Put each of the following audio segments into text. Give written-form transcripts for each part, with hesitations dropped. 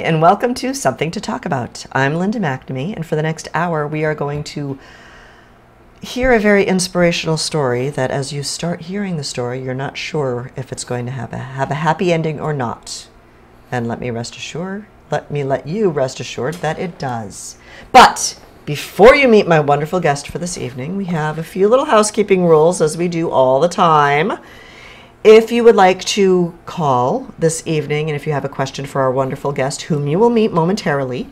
and welcome to Something to Talk About. I'm Linda McNamee, and for the next hour we are going to hear a very inspirational story that as you start hearing the story, you're not sure if it's going to have a happy ending or not. And let you rest assured that it does. But before you meet my wonderful guest for this evening, we have a few little housekeeping rules, as we do all the time. If you would like to call this evening, and if you have a question for our wonderful guest, whom you will meet momentarily,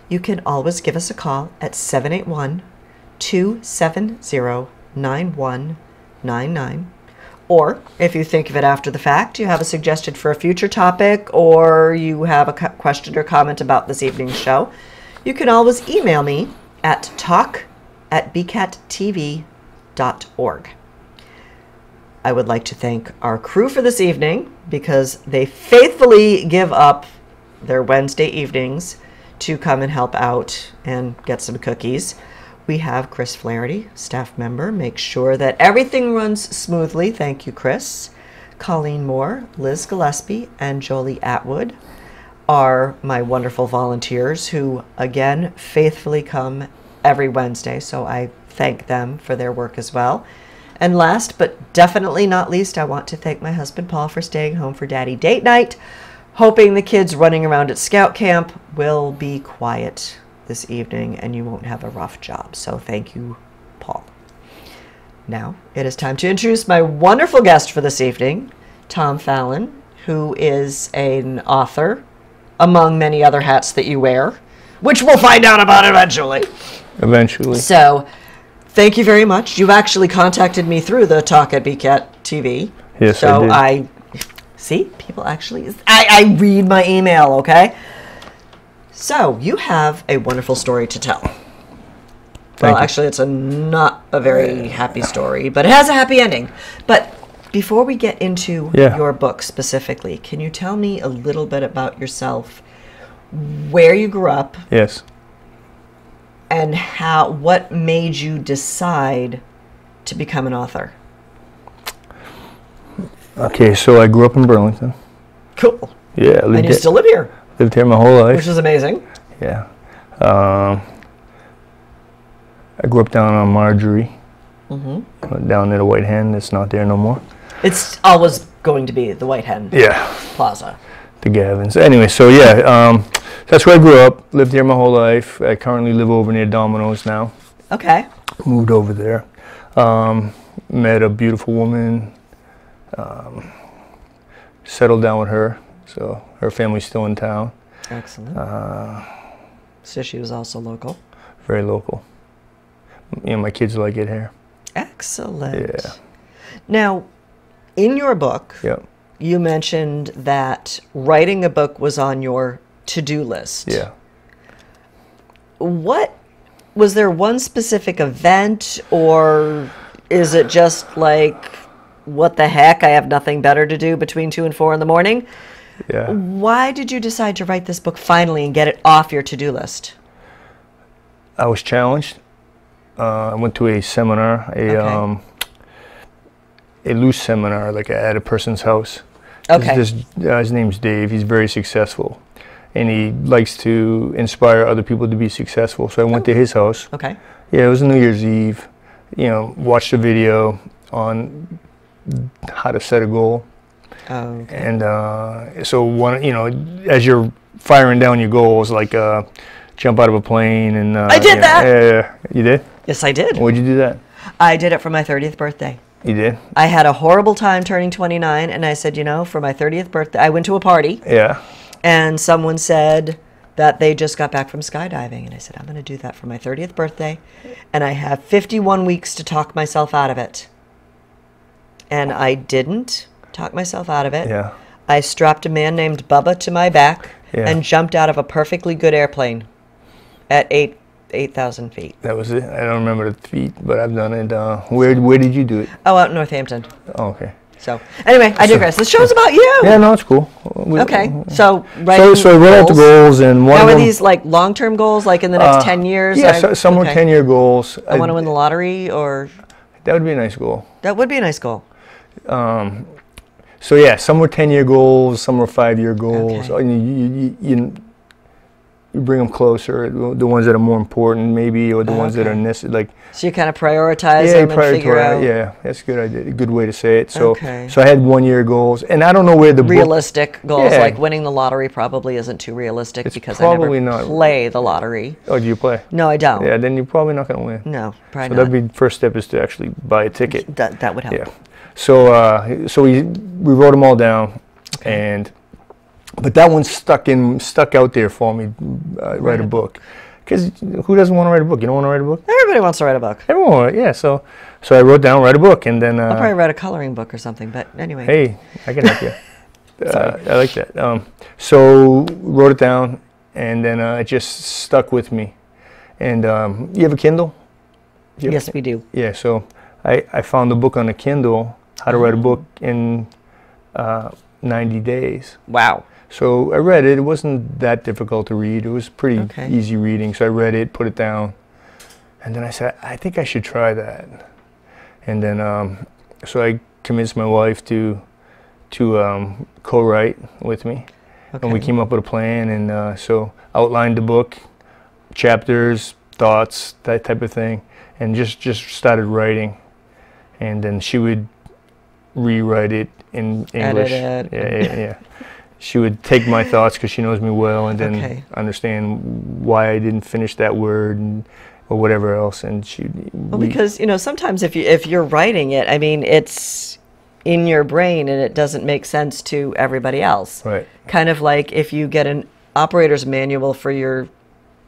you can always give us a call at 781-270-9199. Or, if you think of it after the fact, you have a suggestion for a future topic, or you have a question or comment about this evening's show, you can always email me at talk@bcattv.org. I would like to thank our crew for this evening because they faithfully give up their Wednesday evenings to come and help out and get some cookies. We have Chris Flaherty, staff member, make sure that everything runs smoothly. Thank you, Chris. Colleen Moore, Liz Gillespie, and Jolie Atwood are my wonderful volunteers who, again, faithfully come every Wednesday, so I thank them for their work as well. And last but definitely not least, I want to thank my husband Paul for staying home for Daddy Date Night, hoping the kids running around at Scout Camp will be quiet this evening and you won't have a rough job. So thank you, Paul. Now it is time to introduce my wonderful guest for this evening, Tom Fallon, who is an author, among many other hats that you wear, which we'll find out about eventually. So thank you very much. You've actually contacted me through the Talk at BCAT TV. Yes, so I did. See, people actually, I read my email, okay? So you have a wonderful story to tell. Well, actually, it's not a very happy story, but it has a happy ending. But before we get into your book specifically, can you tell me a little bit about yourself, where you grew up? Yes. And what made you decide to become an author? Okay, so I grew up in Burlington. Cool. Yeah. And you still live here? Lived here my whole life. Which is amazing. Yeah. I grew up down on Marjorie. Mm-hmm. Down near the White Hen. It's not there no more. It's always going to be the White Hen Plaza. The Gavins. Anyway, so that's where I grew up. Lived here my whole life. I currently live over near Domino's now. Okay. Moved over there. Met a beautiful woman. Settled down with her. So her family's still in town. Excellent. So she was also local? Very local. My kids like it here. Excellent. Yeah. Now, in your book, you mentioned that writing a book was on your to-do list. Yeah. Was there one specific event, or is it just like, what the heck, I have nothing better to do between 2 and 4 in the morning? Yeah. Why did you decide to write this book finally and get it off your to-do list? I was challenged. I went to a seminar, a loose seminar, like at a person's house. Okay. His name's Dave. He's very successful, and he likes to inspire other people to be successful. So I went to his house. Okay. Yeah, it was New Year's Eve. Watched a video on how to set a goal. Oh, okay. And so as you're firing down your goals, like jump out of a plane and I did that. Yeah, you did? Yes, I did. Where'd you do that? I did it for my 30th birthday. You did? I had a horrible time turning 29, and I said, for my 30th birthday, I went to a party. Yeah. And someone said that they just got back from skydiving, and I said, I'm going to do that for my 30th birthday, and I have 51 weeks to talk myself out of it. And I didn't talk myself out of it. Yeah. I strapped a man named Bubba to my back and jumped out of a perfectly good airplane at 8,000 feet. That was it? I don't remember the feet, but I've done it. Where did you do it? Oh, out in Northampton. Oh, okay. So, anyway, I digress. This show's about you. Yeah, no, it's cool. Okay, so I wrote out the goals, and one now of them... are these like long-term goals, like in the next 10 years? Yeah, some were 10-year goals. I want to win the lottery, or... That would be a nice goal. That would be a nice goal. So yeah, some were 10-year goals, some were 5-year goals. Okay. you bring them closer, the ones that are more important maybe, or the ones that are necessary. Like, so you kind of prioritize them and figure out. Yeah, that's a good idea. A good way to say it. So, Okay. so I had 1 year goals, and I don't know where the realistic goals, Yeah. like winning the lottery, probably isn't too realistic It's because I never probably not. play the lottery. Oh, do you play? No, I don't. Yeah, then you're probably not going to win. No, probably So not. that'd be first step is to actually buy a ticket. That would help. Yeah. So we wrote them all down, but that one stuck out there for me. Write a book, because who doesn't want to write a book? You don't want to write a book? Everybody wants to write a book. Everyone, yeah. So I wrote down write a book, and then I'll probably write a coloring book or something. But anyway. Hey, I can help you. I like that. So wrote it down, and then it just stuck with me. And you have a Kindle? Yes, we do. Yeah. So I found the book on the Kindle, How to Write a Book in 90 days. Wow. So I read it. It wasn't that difficult to read. It was pretty easy reading. So I read it, put it down, and then I said, I think I should try that. And then so I convinced my wife to co-write with me, and we came up with a plan, and so outlined the book, chapters, thoughts, that type of thing, and just started writing, and then she would rewrite it in English. Edit it. Yeah. She would take my thoughts because she knows me well, and then understand why I didn't finish that word or whatever else. And because sometimes if you're writing it, I mean, it's in your brain and it doesn't make sense to everybody else. Right. Kind of like if you get an operator's manual for your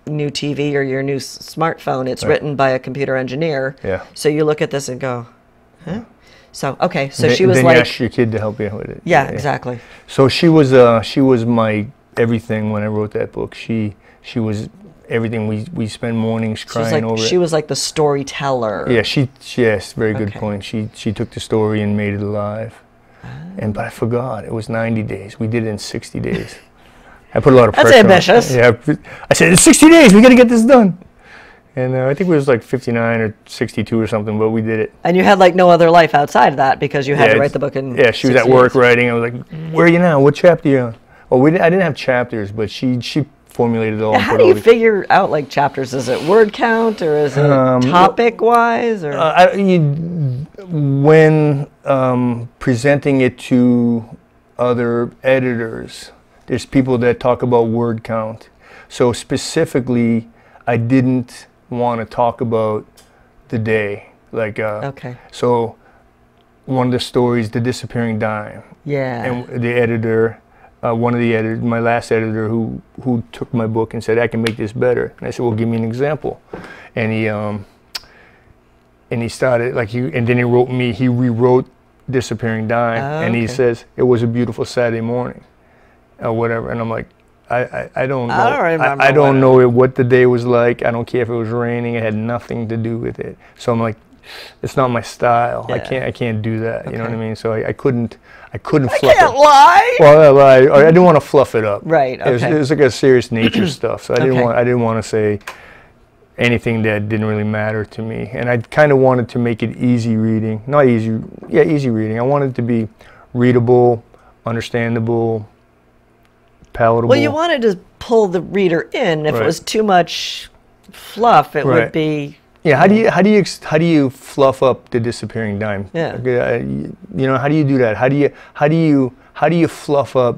new TV or your new smartphone, it's written by a computer engineer. Yeah. So you look at this and go, huh? So so she was then like, you ask your kid to help you with it. Yeah, exactly. So she was my everything when I wrote that book. She was everything. We spent mornings crying over it. She was like the storyteller. Yeah, yes, very good point. She took the story and made it alive. But I forgot it was 90 days. We did it in 60 days. I put a lot of pressure. That's ambitious. Yeah, I said it's 60 days. We got to get this done. And I think it was like 59 or 62 or something, but we did it. And you had like no other life outside of that because you had to write the book in. Yeah, she was at work writing. I was like, "Where are you now? What chapter are you on?" Well, I didn't have chapters, but she formulated it all. How do you figure out like chapters? Is it word count or is it topic wise? Or when presenting it to other editors, there's people that talk about word count. So specifically, I didn't want to talk about the day, like so one of the stories, The Disappearing Dime, and the editor, one of the editors, my last editor, who took my book and said, I can make this better, and I said, well, give me an example. And he started and then he rewrote Disappearing Dime, and he says it was a beautiful Saturday morning or whatever, and I'm like, I don't know. I don't know what the day was like. I don't care if it was raining. It had nothing to do with it. So I'm like, it's not my style. I can't do that. You know what I mean? So I couldn't fluff it. I can't lie. Well, I didn't want to fluff it up. Right. Okay. It was like a serious nature stuff. So I didn't want to say anything that didn't really matter to me. And I kind of wanted to make it easy reading. Not easy. Yeah, easy reading. I wanted it to be readable, understandable, palatable. Well, you wanted to pull the reader in. If it was too much fluff, it would be. Yeah. How do you fluff up The Disappearing Dime? Yeah. How do you do that? How do you fluff up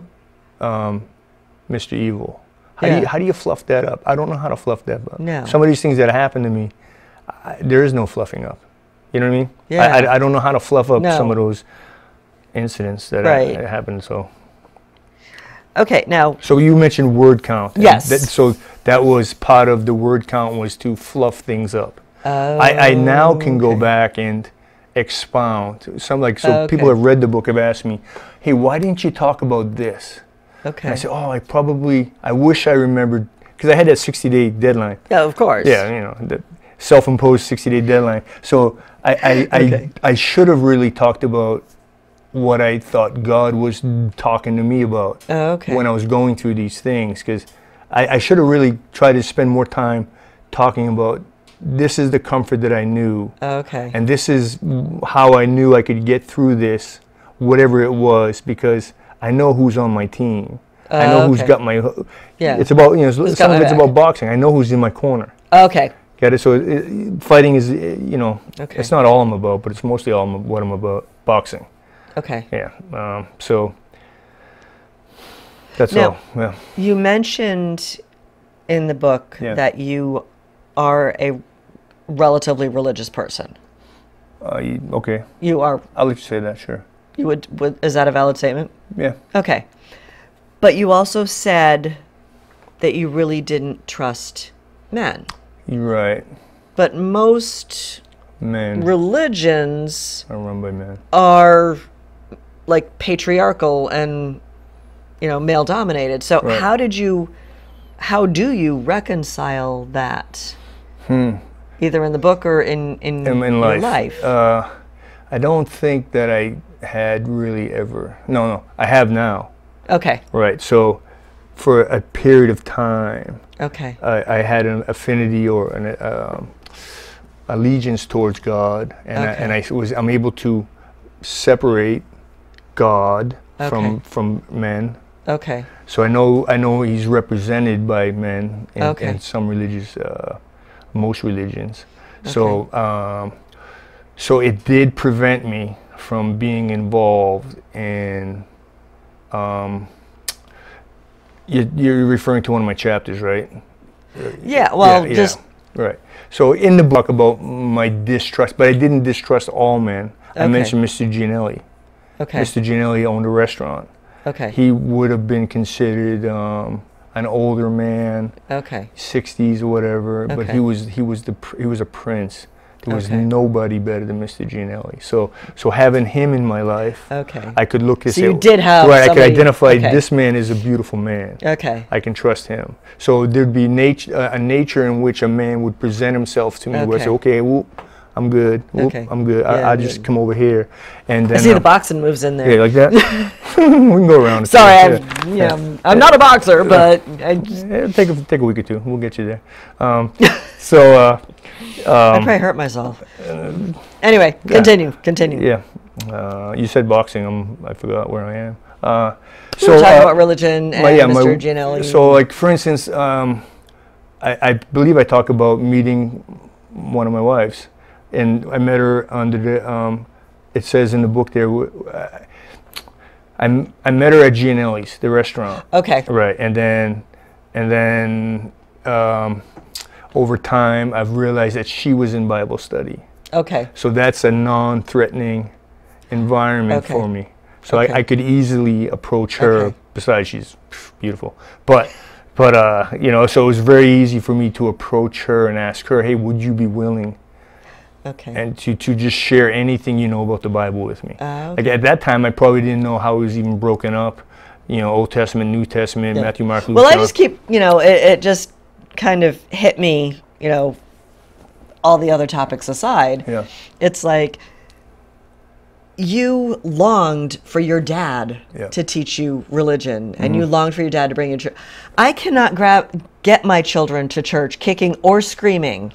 Mr. Evil? How do you fluff that up? I don't know how to fluff that up. No. Some of these things that happen to me, there is no fluffing up. You know what I mean? Yeah. I don't know how to fluff up some of those incidents that happened. So. Okay, now. So you mentioned word count. Yes. So that was part of the word count, was to fluff things up. I now can go back and expound. People have read the book, have asked me, hey, why didn't you talk about this? Okay. And I said, I wish I remembered, because I had that 60-day deadline. Yeah, of course. Yeah, the self-imposed 60-day deadline. So I should have really talked about what I thought God was talking to me about when I was going through these things, because I should have really tried to spend more time talking about, this is the comfort that I knew, and this is how I knew I could get through this, whatever it was, because I know who's on my team. I know who's Okay. got my. Yeah. It's about Who's got some my of it's back? about boxing. I know who's in my corner. Okay. Get it? So fighting is Okay. it's not all I'm about, but it's mostly what I'm about. Boxing. Okay. Yeah. So that's Now, all. Yeah. you mentioned in the book Yeah. that you are a relatively religious person. Okay. You are. I'll let you say that. Sure. You would. Is that a valid statement? Yeah. Okay. But you also said that you really didn't trust men. You're right. But most Men religions are run by men. are like patriarchal and male dominated. So Right. how do you reconcile that? Hmm. Either in the book or in your life. I don't think that I had really ever. No, I have now. Okay. Right. So for a period of time, Okay. I had an affinity or an allegiance towards God, and I'm able to separate God from men. Okay. So I know He's represented by men in some religious, most religions. Okay. So it did prevent me from being involved in. You're referring to one of my chapters, right? Yeah. Well, just right. So in the book about my distrust, but I didn't distrust all men. I Okay. mentioned Mr. Gianelli. okay. Mr. Gianelli owned a restaurant. Okay. He would have been considered an older man, Okay. 60s or whatever, but Okay. he was a prince. There was Okay. nobody better than Mr. Gianelli. So having him in my life, Okay. I could look and So say, you did have right, I could somebody- identify okay. this man is a beautiful man. Okay. I can trust him. So there'd be a nature in which a man would present himself to me where I say, okay, whoop, I'm good. Whoop, Okay. I'm good. Yeah, I just good. come over here. And then I see the boxing moves in there. yeah, like that. We can go around. Sorry, Yeah. I'm not a boxer, but Yeah, take a week or two. We'll get you there. I probably hurt myself. Anyway, continue. Yeah. You said boxing. I forgot where I am. We were talking about religion and Mr. Gianelli. So, like for instance, I believe I talk about meeting one of my wives, and I met her under the. It says in the book there. I met her at Gianelli's, the restaurant. Okay. Right, and then over time, I've realized that she was in Bible study. Okay. So that's a non-threatening environment Okay. for me. So Okay. I could easily approach her. Okay. Besides, she's beautiful. But so it was very easy for me to approach her and ask her, hey, would you be willing Okay. and to just share anything you know about the Bible with me? Okay. Like at that time, I probably didn't know how it was even broken up. Old Testament, New Testament, Yeah. Matthew, Mark, Luke. Well, I John. just keep, it just kind of hit me, all the other topics aside. Yeah. It's like you longed for your dad Yeah. to teach you religion, and you longed for your dad to bring you to church. I cannot get my children to church kicking or screaming,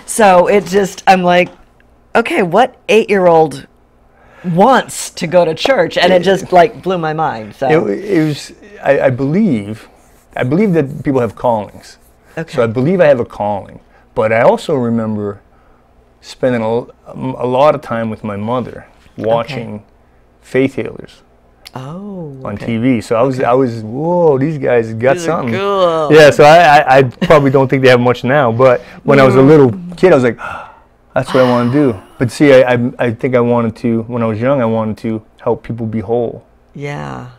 So it just, I'm like, okay, what 8-year-old wants to go to church? And it just like blew my mind. So It was. I believe that people have callings. okay. So I believe I have a calling, but I also remember spending a lot of time with my mother watching faith healers on okay. TV. So I was whoa, these guys got These are something. cool. Yeah. So I probably don't think they have much now, but when I was a little kid, I was like, that's what I want to do. But see, I think I wanted to, when I was young, I wanted to help people be whole. Yeah.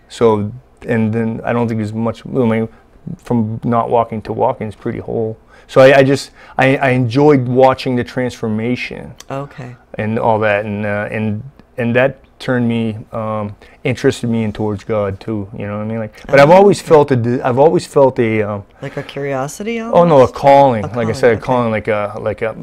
So, and then I don't think there's much, from not walking to walking is pretty whole. So I enjoyed watching the transformation Okay. and all that, and that turned me, interested me in towards God too. You know what I mean? But I've always felt a Like a curiosity oh no, a almost? calling. A Like I calling, said, a okay. calling, like a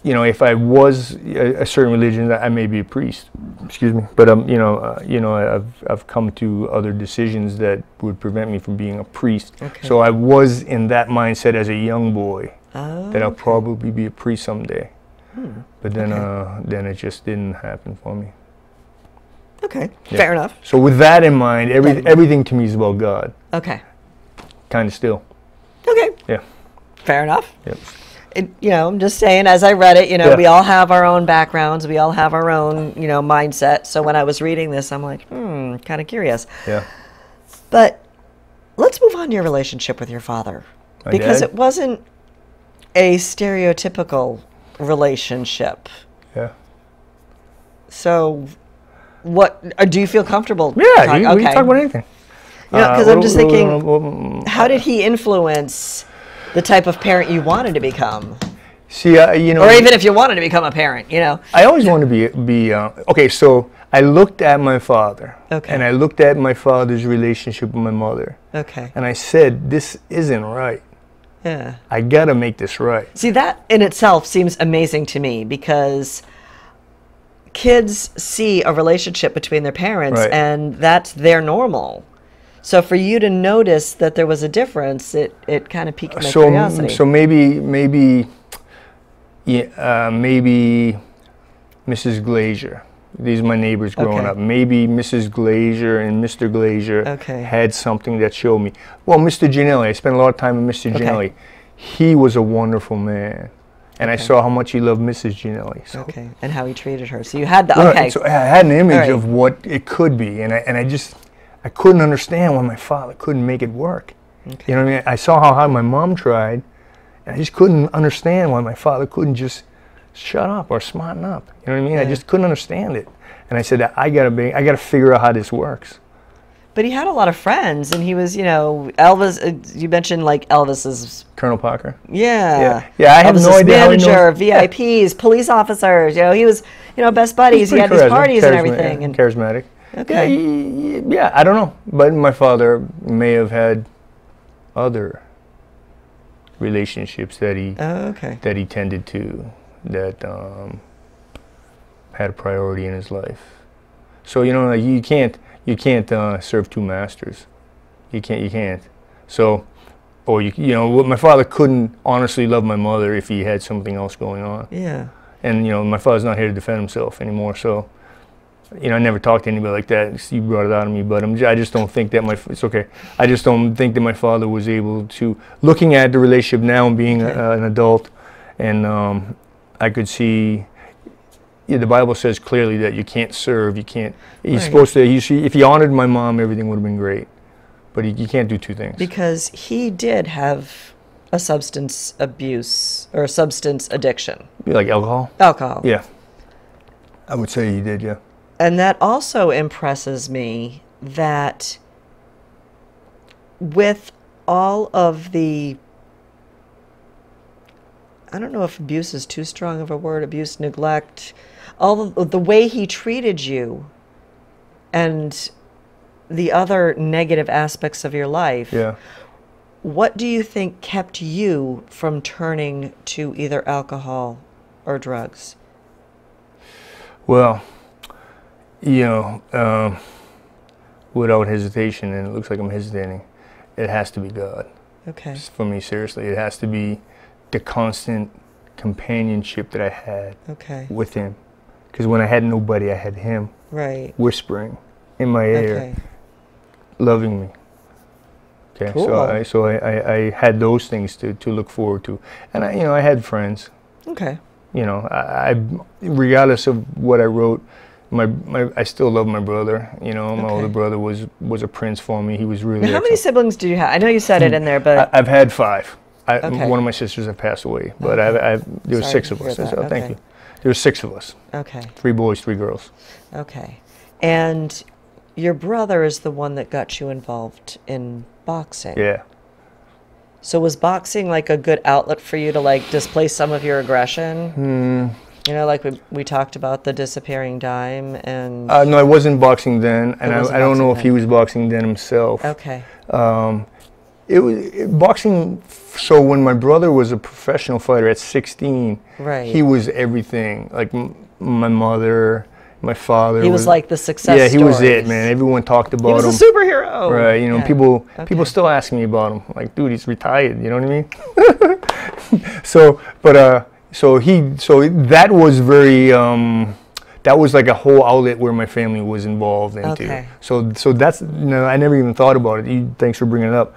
if I was a certain religion, I may be a priest. Excuse me, but I've come to other decisions that would prevent me from being a priest. Okay. So I was in that mindset as a young boy that I'll okay. probably be a priest someday. But then Okay. then it just didn't happen for me. Okay. Yeah. Fair enough. So with that in mind, everything to me is about God. Okay. Kind of still. Okay. Yeah. Fair enough. Yep. I'm just saying, as I read it, Yeah. we all have our own backgrounds. We all have our own, mindset. So when I was reading this, I'm like, kind of curious. Yeah. But let's move on to your relationship with your father. My Because dad? it wasn't a stereotypical relationship. Yeah. So what, do you feel comfortable? Yeah, we can talk about anything. Because I'm just thinking, how did he influence the type of parent you wanted to become? See, Or even if you wanted to become a parent, I always wanted to be okay, so I looked at my father. Okay. And I looked at my father's relationship with my mother. Okay. And I said, this isn't right. Yeah. I got to make this right. See, that in itself seems amazing to me because kids see a relationship between their parents Right. and that's their normal. So for you to notice that there was a difference, it kind of piqued my curiosity. So maybe Mrs. Glazier. These are my neighbors growing Okay. up. Maybe Mrs. Glazier and Mr. Glazier Okay. had something that showed me. Well, Mr. Ginelli, I spent a lot of time with Mr. Okay. Ginelli. He was a wonderful man. And I Okay. saw how much he loved Mrs. Ginelli. So. Okay, and how he treated her. So you had the, Right, okay. so I had an image All right. of what it could be, and I couldn't understand why my father couldn't make it work. Okay. You know what I mean? I saw how hard my mom tried, and I just couldn't understand why my father couldn't just shut up or smarten up. You know what I mean? I Yeah. just couldn't understand it. And I said, I gotta figure out how this works. But he had a lot of friends, and he was, Elvis. You mentioned like Elvis's. Colonel Parker. Yeah. Yeah, I have no Elvis's idea how he knows- manager, VIPs, police officers. He was, best buddies. He had these parties and everything. And charismatic. okay. Yeah, I don't know. But my father may have had other relationships that he okay. that he tended to, that had a priority in his life. So like you can't serve two masters. You can't. So, or my father couldn't honestly love my mother if he had something else going on. Yeah. And my father's not here to defend himself anymore. So, I never talked to anybody like that. You brought it out of me, but I just don't think that it's okay. I just don't think that my father was able to, looking at the relationship now and being an adult, and I could see. Yeah, the Bible says clearly that you can't serve. You can't. He's Right. supposed to. If he honored my mom, everything would have been great. But you can't do two things. Because he did have a substance abuse or a substance addiction. Like alcohol. Alcohol. Yeah. I would say he did. Yeah. And that also impresses me that with all of the, I don't know if abuse is too strong of a word, abuse, neglect, all of the way he treated you and the other negative aspects of your life. Yeah. What do you think kept you from turning to either alcohol or drugs? Well, without hesitation, and it looks like I'm hesitating, it has to be God. Okay. For me, seriously, it has to be the constant companionship that I had Okay. with him. Because when I had nobody, I had him Right. whispering in my ear, Okay. loving me. Okay, Cool. so I had those things to look forward to, and I had friends. Okay. I regardless of what I wrote, I still love my brother. My older brother was a prince for me. He was really. Now, how many siblings do you have? I know you said it in there, but I've had 5. Okay. One of my sisters have passed away, but there were Sorry 6 to of hear us. that. So thank Okay. you. There were 6 of us. okay. 3 boys, 3 girls. Okay. And your brother is the one that got you involved in boxing. Yeah. So was boxing like a good outlet for you to like display some of your aggression? Like we talked about the disappearing dime and. No, I wasn't boxing then, and wasn't I don't know if boxing he was boxing then himself. Okay. It was boxing. So when my brother was a professional fighter at 16, Right. he was everything. Like my mother, my father. He was like the success. Yeah, he was it, stories. man. Everyone talked about He was him. a superhero. Right, Yeah. people Okay. still ask me about him. Like, dude, he's retired. You know what I mean? So that was very that was like a whole outlet where my family was involved into. Okay. So that's, no, I never even thought about it. Thanks for bringing it up.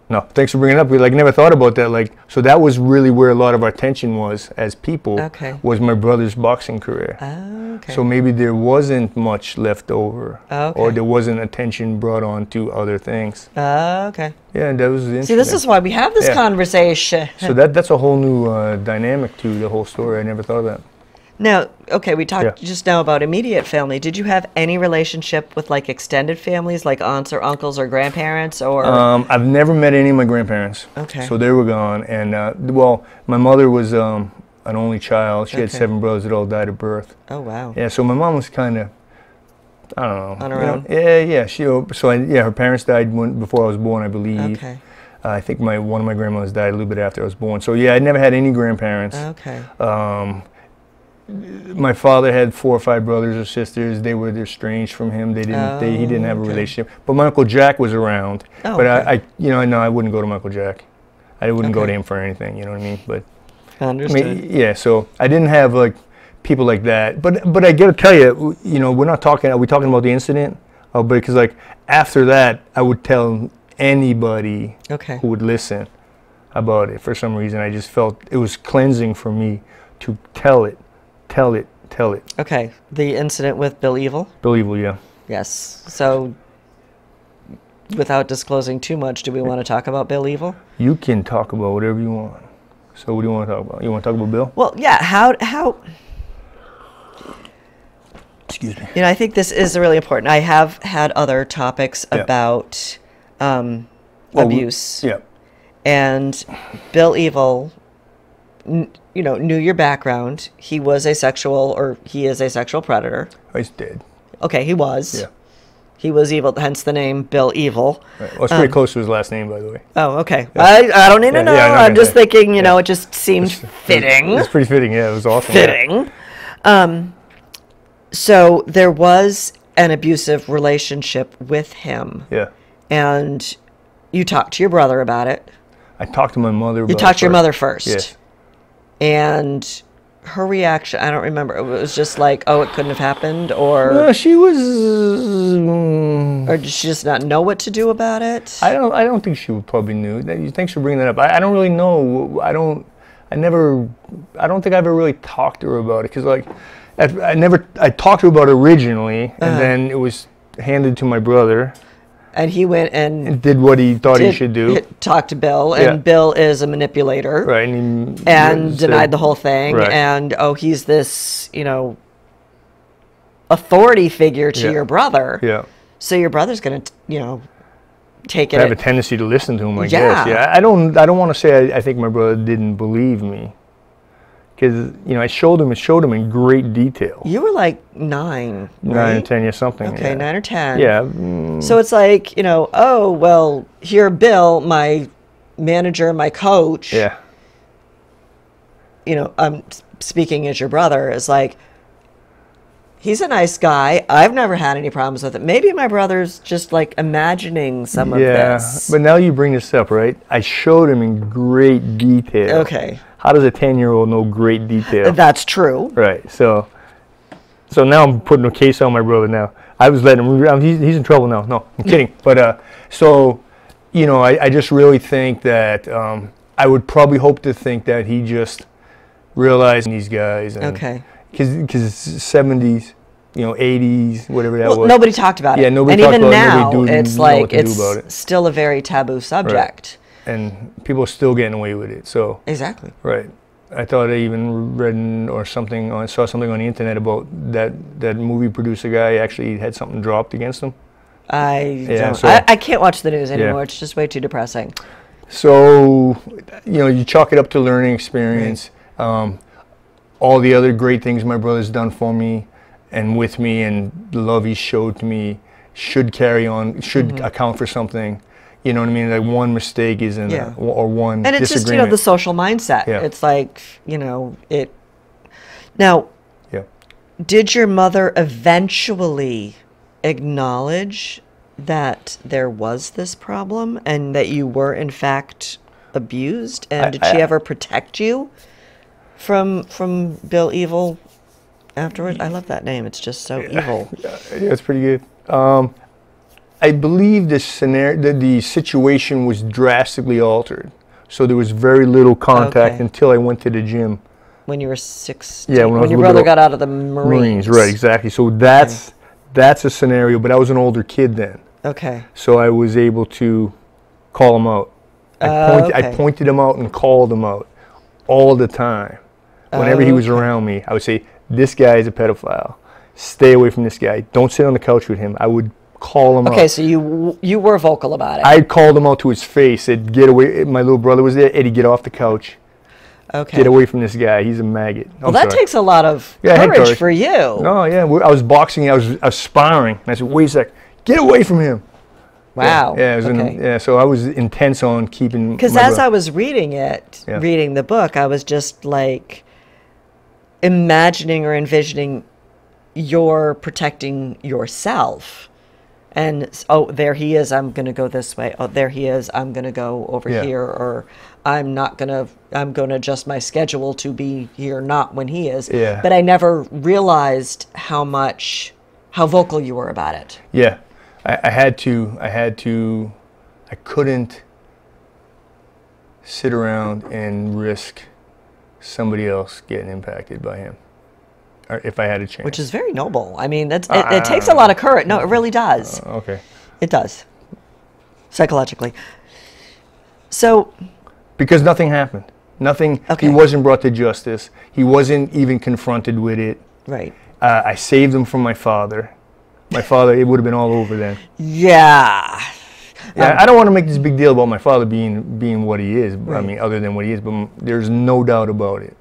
No, thanks for bringing it up. We like never thought about that. Like, so that was really where a lot of our attention was as people. Okay. Was my brother's boxing career. Oh, okay. So maybe there wasn't much left over, Okay. or there wasn't attention brought on to other things. Okay. Yeah, and that was interesting. See, this is why we have this conversation. So that's a whole new dynamic to the whole story. I never thought of that. Now, okay, we talked just now about immediate family. Did you have any relationship with like extended families, like aunts or uncles or grandparents, or? I've never met any of my grandparents. Okay. So they were gone, and well, my mother was an only child. She had 7 brothers that all died at birth. Oh wow. Yeah, so my mom was kind of, I don't know. On her own? Yeah. Her parents died before I was born, I believe. Okay. I think one of my grandmothers died a little bit after I was born. So yeah, I never had any grandparents. Okay. My father had 4 or 5 brothers or sisters. They were estranged from him. He didn't have a relationship. But my Uncle Jack was around. Oh, but okay. I wouldn't go to my Uncle Jack. I wouldn't go Okay. to him for anything. You know what I mean? But Understood. I mean, yeah. So I didn't have like people like that. But I gotta tell you, we're not talking. Are we talking about the incident? Oh, because like after that, I would tell anybody who would listen about it. For some reason, I just felt it was cleansing for me to tell it. Okay, the incident with Bill Evil? Bill Evil, yeah. Yes. So, without disclosing too much, do we want to talk about Bill Evil? You can talk about whatever you want. So what do you want to talk about? You want to talk about Bill? Well, yeah, how... Excuse me. I think this is really important. I have had other topics about abuse. Yeah. And Bill Evil... knew your background. He is a sexual predator. Oh, he's dead. Okay, he was. Yeah. He was evil, hence the name Bill Evil. Right. Well, it's pretty close to his last name, by the way. Oh, okay. Yeah. I don't need to know. I'm just thinking, yeah. it just seemed fitting. It's pretty fitting, yeah. It was awesome. Fitting. Yeah. So there was an abusive relationship with him. Yeah. And you talked to your brother about it. I talked to my mother about it. You talked to your mother first. Yes. And her reaction, I don't remember. It was just like, oh, it couldn't have happened, or... No, she was... Or did she just not know what to do about it? I don't think she probably knew. Thanks for bringing that up. I don't really know. I don't think I ever really talked to her about it. Because, like, I talked to her about it originally, and then it was handed to my brother. And he went and did what he thought he should do. Talked to Bill, and Bill is a manipulator. Right. And denied the whole thing. Right. And, he's this, authority figure to your brother. Yeah. So your brother's going to, take it. I have a tendency to listen to him, I guess. Yeah. I don't want to say I think my brother didn't believe me. Because, I showed him in great detail. You were like 9, right? 9 or 10 years, something. Okay, 9 or 10. Yeah. So it's like, oh, well, here, Bill, my manager, my coach. Yeah. I'm speaking as your brother, is like, he's a nice guy. I've never had any problems with it. Maybe my brother's just like imagining some of this. Yeah, but now you bring this up, right? I showed him in great detail. Okay. How does a 10-year-old know great detail? That's true. Right. So now I'm putting a case on my brother now. I was letting him, he's in trouble now. No, I'm kidding. But I just really think that I would probably hope to think that he just realized these guys. And, okay. Because 70s, 80s, whatever that was. Nobody talked about it. Yeah, nobody talked about it. And even now, it's like it's still a very taboo subject. Right. And people are still getting away with it. So exactly. Right. I thought I even read saw something on the internet about that movie producer guy actually had something dropped against him. I can't watch the news anymore. Yeah. It's just way too depressing. So, you chalk it up to learning experience. Right. All the other great things my brother's done for me and with me, and the love he showed to me should carry on, should account for something. You know what I mean? Like one mistake isn't, or one and it's disagreement. just, the social mindset. Yeah. It's like, it. Now, did your mother eventually acknowledge that there was this problem and that you were in fact abused? And did she ever protect you from Bill Evil afterwards? I love that name. It's just so evil. Yeah, it's pretty good. I believe the situation was drastically altered. So there was very little contact until I went to the gym. When you were 16? Yeah, when your brother got out of the Marines. Right, exactly. So that's a scenario, but I was an older kid then. Okay. So I was able to call him out. I pointed him out and called him out all the time. Whenever he was around me, I would say, this guy is a pedophile. Stay away from this guy. Don't sit on the couch with him. I would call him out. Okay, so you were vocal about it. I called him out to his face. Said, get away. My little brother was there. Eddie, get off the couch. Okay. Get away from this guy. He's a maggot. Well, that takes a lot of courage for you. No, yeah. I was boxing. I was sparring. And I said, wait a sec. Get away from him. Wow. Yeah, so I was intense on keeping. Because as I was reading the book, I was just like imagining or envisioning you're protecting yourself. And, oh, there he is, I'm going to go this way. Oh, there he is, I'm going to go over here. Or I'm going to adjust my schedule to be here, not when he is. Yeah. But I never realized how vocal you were about it. Yeah. I couldn't sit around and risk somebody else getting impacted by him, or if I had a chance. Which is very noble. I mean, it takes a lot of courage. No, it really does. Okay. It does. Psychologically. So. Because nothing happened. Nothing. Okay. He wasn't brought to justice. He wasn't even confronted with it. Right. I saved him from my father. My father, it would have been all over then. Yeah. I don't want to make this big deal about my father being what he is. Right. I mean, other than what he is, but there's no doubt about it.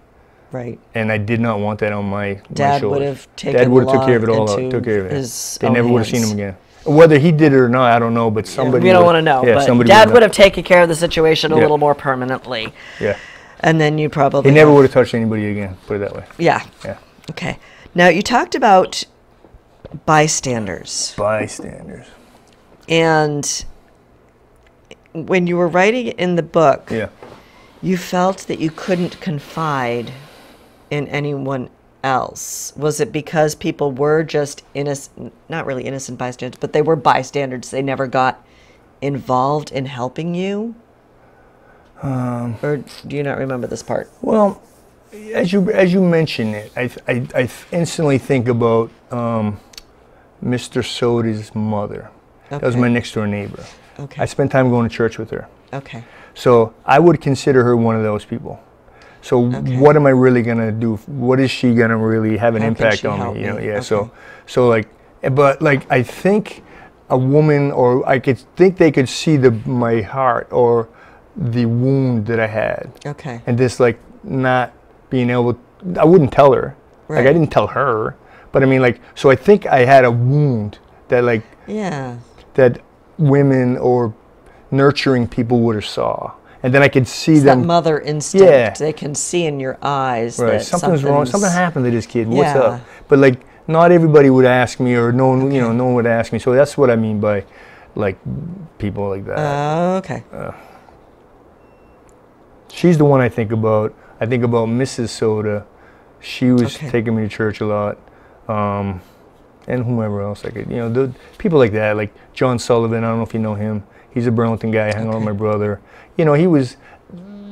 Right. And I did not want that on my Dad shoulders. would have taken Dad would have took the care of it law all out. into Took care of it. his They own never would have hands. seen him again. Whether he did it or not, I don't know. But somebody. We don't want to know. Yeah, but Dad would have taken care of the situation a little more permanently. Yeah. And then you probably. He never would have touched anybody again. Put it that way. Yeah. Yeah. Okay. Now you talked about bystanders. Bystanders. And when you were writing in the book, you felt that you couldn't confide in anyone else. Was it because people were just innocent, not really innocent bystanders, but they were bystanders? They never got involved in helping you? Or do you not remember this part? Well, as you mention it, I instantly think about Mr. Soda's mother. Okay. That was my next door neighbor. Okay. I spent time going to church with her. Okay. So I would consider her one of those people. So what am I really gonna do? What is she gonna really have an impact on me? You know, yeah. Okay. So like, but like I think a woman, or I could think they could see my heart or the wound that I had. Okay. And this like not being able, I wouldn't tell her. Right. Like I didn't tell her, but I mean like, so I think I had a wound that like, that women or nurturing people would have saw. And then I could see them. That mother instinct. Yeah. They can see in your eyes that something's wrong. Something happened to this kid. What's Yeah. up? But like, not everybody would ask me, or no one, you know, no one would ask me. So that's what I mean by, like, people like that. Okay. She's the one I think about. I think about Mrs. Soda. She was taking me to church a lot, and whomever else I could, you know, the people like that, like John Sullivan. I don't know if you know him. He's a Burlington guy. Hung out with my brother. You know, he was,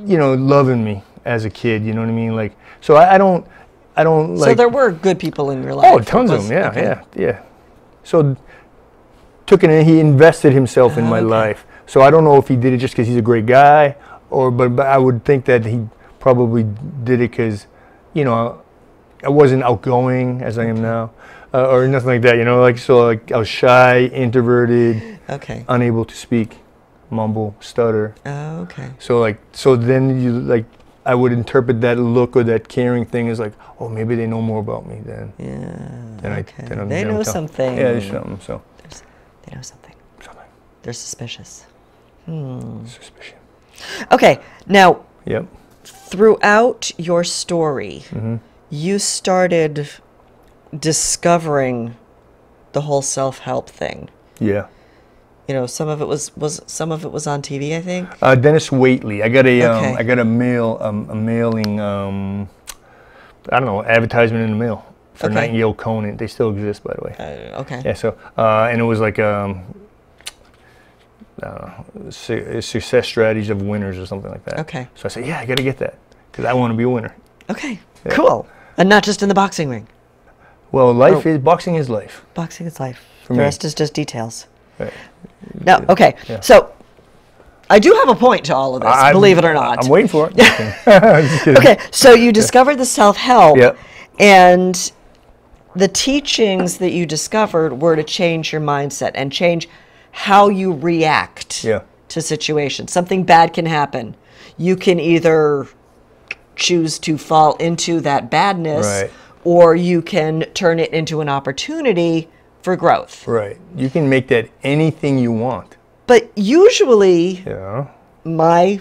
you know, loving me as a kid. You know what I mean? Like, so I don't like. So there were good people in your life. Oh, tons of them. Yeah. So took it in. He invested himself in my life. So I don't know if he did it just because he's a great guy, or but I would think that he probably did it because, you know, I wasn't outgoing as I am now, or nothing like that. You know, like so like I was shy, introverted, unable to speak, mumble, stutter. Oh, okay. So then you like, I would interpret that look or that caring thing as like, oh, maybe they know more about me than. They know something. Yeah, there's something. So. They know something. They're suspicious. Suspicion. Okay, now. Yep. Throughout your story, you started discovering the whole self-help thing. Yeah. You know, some of it was on TV, I think. Dennis Waitley. I got a mailing I don't know, advertisement in the mail for Nightingale Conant. They still exist, by the way. Okay. Yeah. So and it was like success strategies of winners or something like that. Okay. So I said, yeah, I got to get that because I want to be a winner. Okay. Yeah. Cool. And not just in the boxing ring. Well, boxing is life. Boxing is life. For The me. rest is just details. Right. No. Okay. Yeah. So I do have a point to all of this, believe it or not. I'm waiting for it. Just kidding. Okay. So you discovered the self-help. Yeah. And the teachings that you discovered were to change your mindset and change how you react to situations. Something bad can happen. You can either choose to fall into that badness, or you can turn it into an opportunity for growth. Right. You can make that anything you want. But usually, my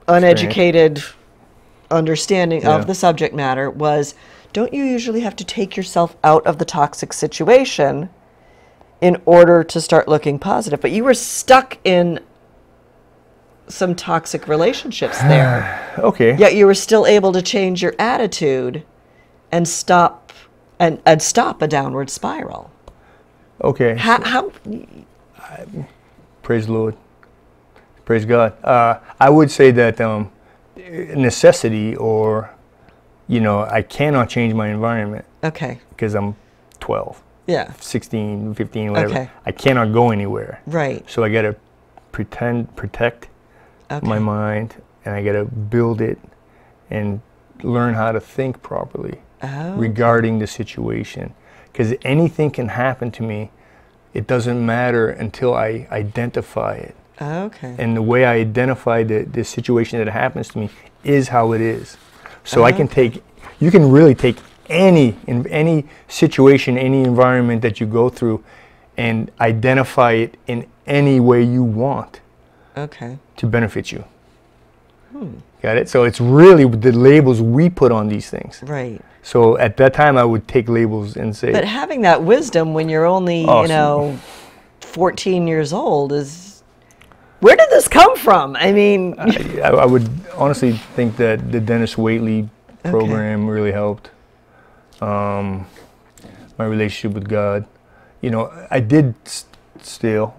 uneducated understanding of the subject matter was, don't you usually have to take yourself out of the toxic situation in order to start looking positive? But you were stuck in some toxic relationships there. Okay. Yet you were still able to change your attitude and stop a downward spiral. Okay. How Praise the Lord. Praise God. I would say that necessity, or, I cannot change my environment. Okay. Because I'm 12. Yeah. 16, 15, whatever. Okay. I cannot go anywhere. Right. So I got to protect my mind, and I got to build it and learn how to think properly regarding the situation. Because anything can happen to me. It doesn't matter until I identify it. Okay. And the way I identify the situation that happens to me is how it is. So I can you can really take any situation, any environment that you go through, and identify it in any way you want to benefit you. Got it? So it's really the labels we put on these things. Right. So at that time, I would take labels and say... But having that wisdom when you're only, 14 years old is... Where did this come from? I mean... I would honestly think that the Dennis Waitley program really helped. My relationship with God. I did steal.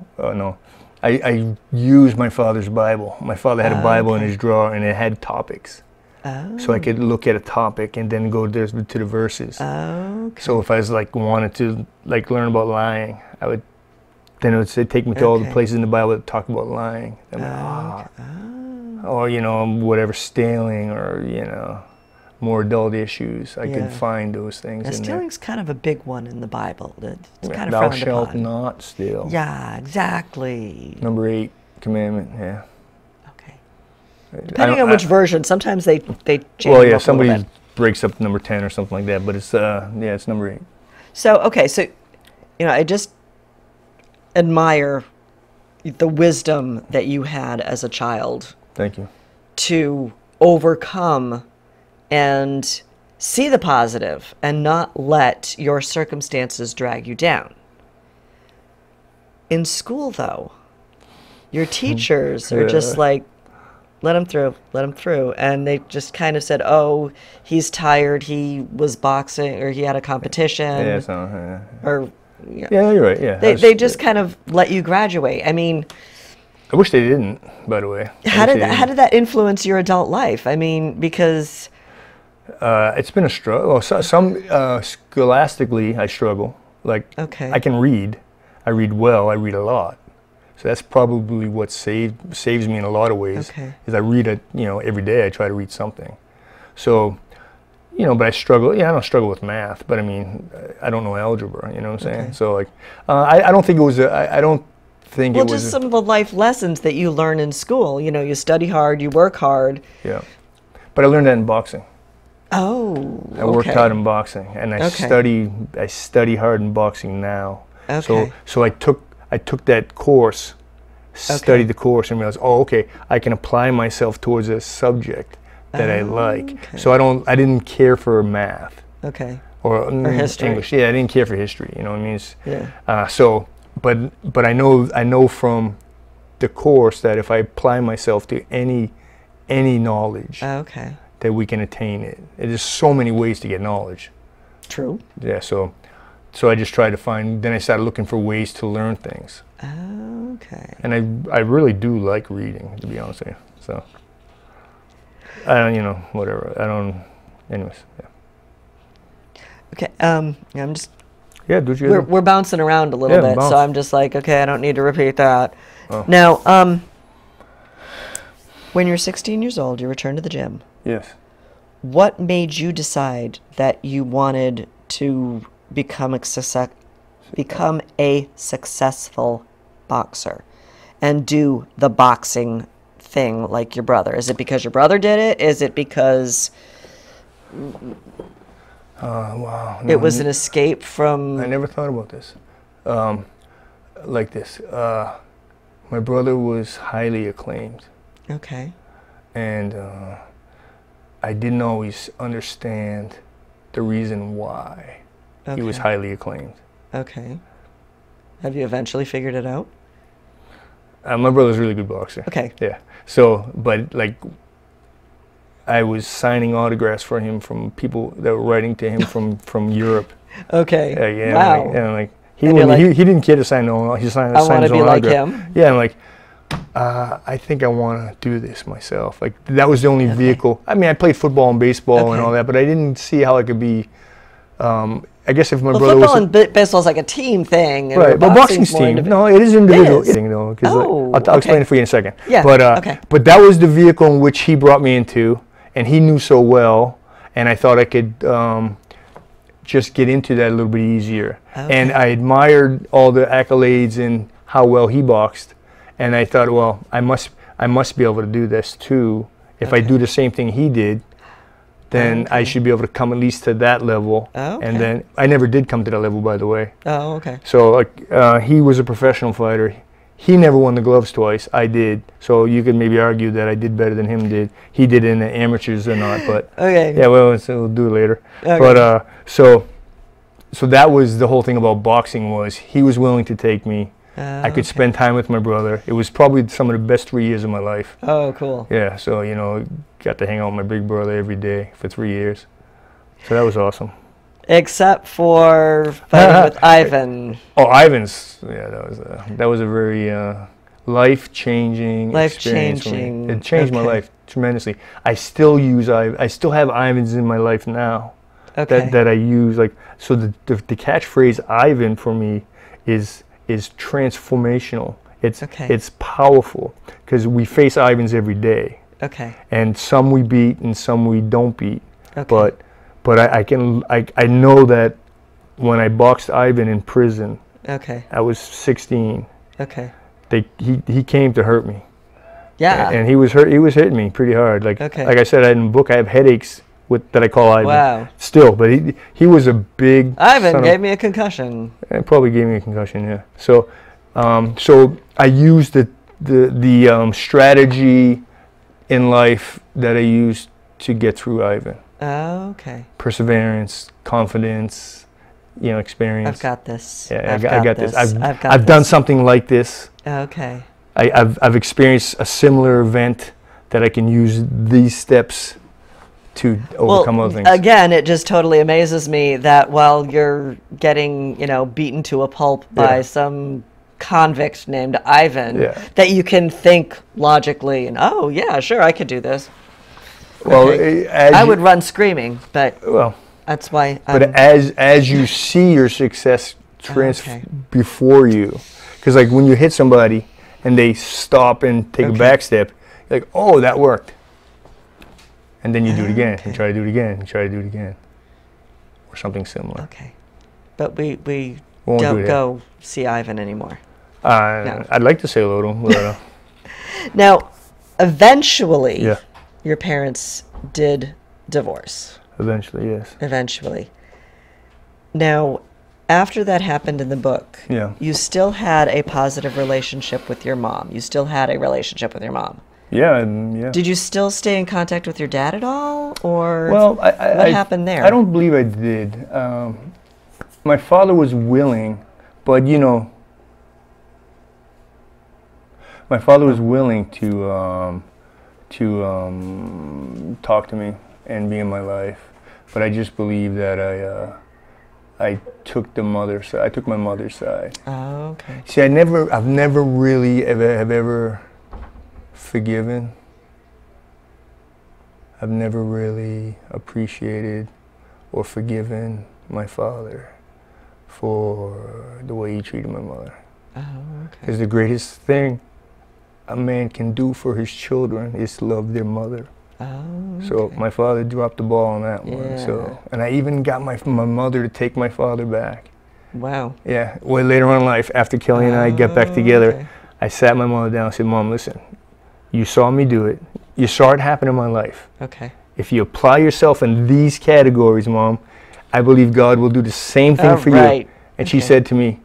I used my father's Bible. My father had a Bible in his drawer, and it had topics. So I could look at a topic and then go to the verses. So if I was wanted to learn about lying, it would say take me to all the places in the Bible that talk about lying. Or whatever, stealing, or more adult issues. I could find those things. Now, stealing's kind of a big one in the Bible. It's kind of Thou frowned shalt upon. not steal. Yeah, exactly. Number 8 commandment. Yeah. Depending on which version, sometimes they change. Well, yeah, somebody breaks up number 10 or something like that, but it's it's number 8. So I just admire the wisdom that you had as a child. Thank you. To overcome and see the positive and not let your circumstances drag you down. In school, though, your teachers are just like, let him through. And they just kind of said, oh, he's tired, he was boxing, or he had a competition. Or, you're right, yeah. They just kind of let you graduate. I mean... I wish they didn't, by the way. How did that influence your adult life? I mean, because... it's been a struggle. Well, some scholastically, I struggle. I can read. I read well. I read a lot. So that's probably what saves me in a lot of ways. Is I read every day. I try to read something. So, but I struggle. Yeah, I don't struggle with math, but I mean, I don't know algebra. You know what I'm saying? So I don't think it was. I don't think it was. Well, just some of the life lessons that you learn in school. You study hard, you work hard. Yeah, but I learned that in boxing. Oh. I worked hard in boxing, and I study hard in boxing now. So I took that course, studied the course, and realized, I can apply myself towards a subject that I like. So I didn't care for math. Or history. English. Yeah, I didn't care for history. You know what I mean? But I know from the course that if I apply myself to any knowledge, that we can attain it. There's so many ways to get knowledge. True. Yeah, so I just tried to find. Then I started looking for ways to learn things. Okay. And I really do like reading, to be honest with you. So I don't, whatever. I don't. Anyways, yeah. Okay. I'm just. Yeah, do what you gotta do. We're bouncing around a little bit, bounce. so I'm just like, okay, I don't need to repeat that. Oh. Now, when you're 16 years old, you return to the gym. Yes. What made you decide that you wanted to become a successful boxer and do the boxing thing like your brother? Is it because your brother did it? Is it because wow. it was an escape from... I never thought about this. Like this. My brother was highly acclaimed. Okay. And I didn't always understand the reason why he was highly acclaimed. Okay. Have you eventually figured it out? My brother's a really good boxer. Okay. Yeah. So, but like, I was signing autographs for him from people that were writing to him from Europe. Okay. Yeah. Wow. And like, he didn't care to sign no. He signed I his want to be own like autograph. him. Yeah. I'm like, I think I want to do this myself. Like, that was the only vehicle. I mean, I played football and baseball and all that, but I didn't see how I could be. I guess if my brother was... Football and baseball is like a team thing. And right, but boxing's team. No, it is individual. It is. Though, I'll explain it for you in a second. Yeah, But that was the vehicle in which he brought me into, and he knew so well, and I thought I could just get into that a little bit easier. Okay. And I admired all the accolades and how well he boxed, and I thought, well, I must be able to do this too. If I do the same thing he did, then I should be able to come at least to that level. And then I never did come to that level, by the way. Oh, okay. So like, he was a professional fighter. He never won the gloves twice. I did. So you could maybe argue that I did better than him did. He did in the amateurs or not, but yeah, well, so we'll do it later. Okay. But so that was the whole thing about boxing, was he was willing to take me. I could spend time with my brother. It was probably some of the best 3 years of my life. Oh, cool. Yeah, so, got to hang out with my big brother every day for 3 years. So that was awesome. Except for fighting with Ivan. Oh, Ivan's, yeah, that was a very life-changing experience for me. It changed my life tremendously. I still have Ivans in my life now that I use. Like, so the catchphrase Ivan for me is transformational. It's powerful, because we face Ivans every day. Okay. And some we beat and some we don't beat. Okay. But I know that when I boxed Ivan in prison, I was 16. Okay. He came to hurt me. Yeah. And he was hitting me pretty hard. Like I said in the book, I have headaches that I call Ivan. Wow. Still, but he was a big... Ivan gave me a concussion. It probably gave me a concussion, yeah. So I used the strategy in life that I used to get through Ivan. Oh, okay. Perseverance, confidence, experience. I've got this. Yeah, I got this. I've done something like this. Okay. I've experienced a similar event that I can use these steps to overcome other things. Again, it just totally amazes me that while you're getting, beaten to a pulp by some convict named Ivan, that you can think logically and, oh yeah, sure, I could do this. Well, I would run screaming, but that's why. But as you see your success before you, because like when you hit somebody and they stop and take a back step, you're like, oh, that worked. And then you do it again, and try to do it again, and try to do it again. Or something similar. Okay. But we don't go see Ivan anymore. No. I'd like to say hello to him. Now, eventually, your parents did divorce. Eventually, yes. Eventually. Now, after that happened in the book, you still had a positive relationship with your mom. You still had a relationship with your mom. Yeah. Did you still stay in contact with your dad at all, or what happened there? I don't believe I did. My father was willing, but my father was willing to talk to me and be in my life, but I just believe that I took the mother side. I took my mother's side. Oh, okay. See, I've never really ever forgiven. I've never really appreciated or forgiven my father for the way he treated my mother. Oh, okay. Because the greatest thing a man can do for his children is to love their mother. Oh, okay. So my father dropped the ball on that one. So, and I even got my mother to take my father back. Wow. Yeah. Well, later on in life, after Kelly and I got back together, okay. I sat my mother down and said, Mom, listen, you saw me do it. You saw it happen in my life. Okay. If you apply yourself in these categories, Mom, I believe God will do the same thing for you. And she said to me,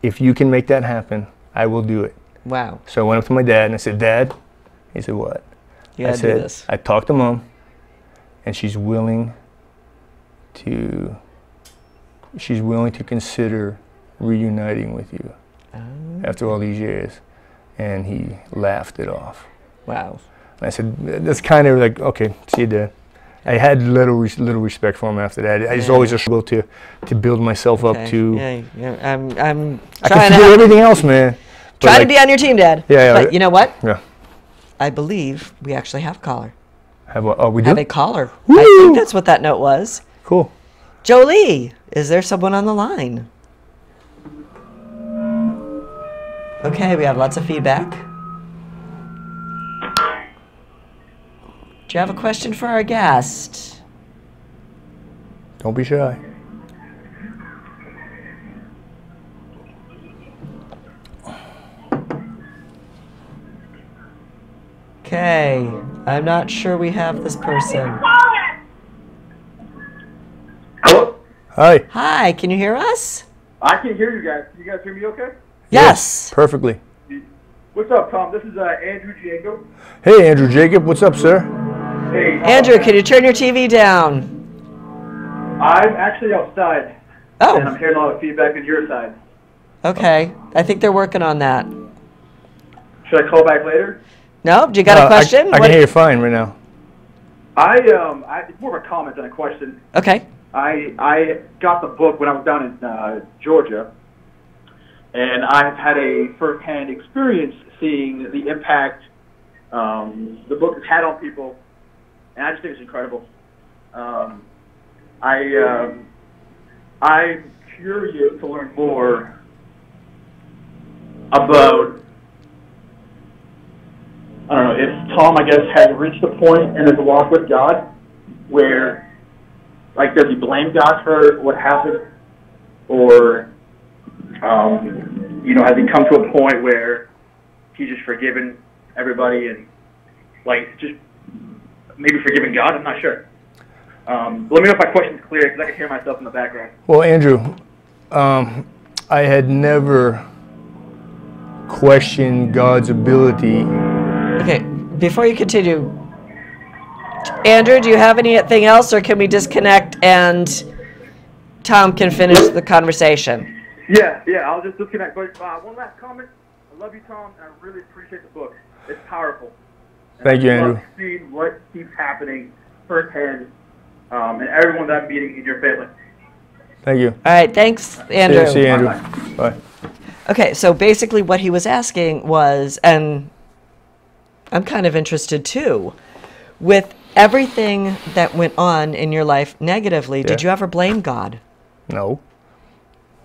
if you can make that happen, I will do it. Wow. So I went up to my dad and I said, Dad, he said, what? I said, I talked to Mom, and she's willing to consider reuniting with you after all these years. And he laughed it off. Wow. And I said, that's kind of like, okay, see you, Dad. I had little respect for him after that. I just always a struggle to build myself up to. Yeah. I'm I can feel everything else, man. Trying to be on your team, Dad. Yeah. But you know what? Yeah. I believe we actually have a caller. We do? Have a caller. Woo! I think that's what that note was. Cool. Jolie, is there someone on the line? Okay, we have lots of feedback. Do you have a question for our guest? Don't be shy. Okay, I'm not sure we have this person. Hello? Hi. Hi, can you hear us? I can hear you guys. Can you guys hear me okay? Yes. Perfectly. What's up, Tom? This is Andrew Jacob. Hey, Andrew Jacob. What's up, sir? Hey. Andrew, can you turn your TV down? I'm actually outside. Oh. And I'm hearing a lot of feedback on your side. Okay, I think they're working on that. Should I call back later? No? Do you got a question? I can hear you fine right now. It's more of a comment than a question. Okay. I got the book when I was down in Georgia, and I've had a first-hand experience seeing the impact the book has had on people, and I just think it's incredible. I'm curious to learn more about, I don't know, if Tom, I guess, has reached a point in his walk with God where, like, does he blame God for what happened? Or, has he come to a point where he's just forgiven everybody and, like, just maybe forgiven God? I'm not sure. Let me know if my question's clear, because I can hear myself in the background. Well, Andrew, I had never questioned God's ability. Okay, before you continue, Andrew, do you have anything else, or can we disconnect and Tom can finish the conversation? Yeah, I'll just disconnect. But one last comment. I love you, Tom, and I really appreciate the book. It's powerful. And Thank you, I Andrew. love seeing what keeps happening firsthand, and everyone that I'm meeting in your family. Thank you. All right, thanks, Andrew. See you, Andrew. Bye. Bye. Okay, so basically what he was asking was, and I'm kind of interested too, with everything that went on in your life negatively, did you ever blame God? No.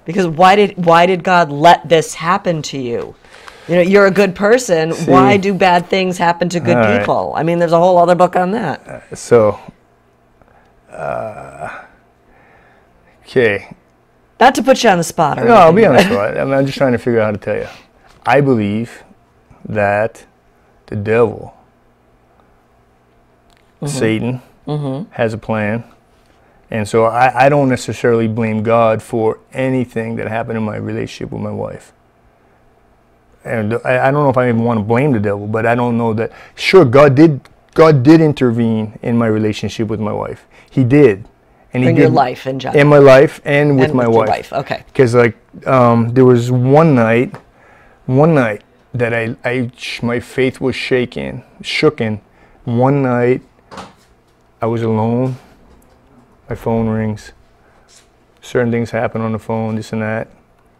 Because why did God let this happen to you? You know, you're a good person. See, why do bad things happen to good people? I mean, there's a whole other book on that. Okay. Not to put you on the spot. No, I'll be on the spot. I'm just trying to figure out how to tell you. I believe that the devil, Satan, has a plan. And so I don't necessarily blame God for anything that happened in my relationship with my wife. And I don't know if I even want to blame the devil, but I don't know that. Sure, God did intervene in my relationship with my wife. He did. And he in did, your life in general. in my life and with my your wife. Okay. Because there was one night that my faith was shooken. One night I was alone. My phone rings. certain things happen on the phone, this and that.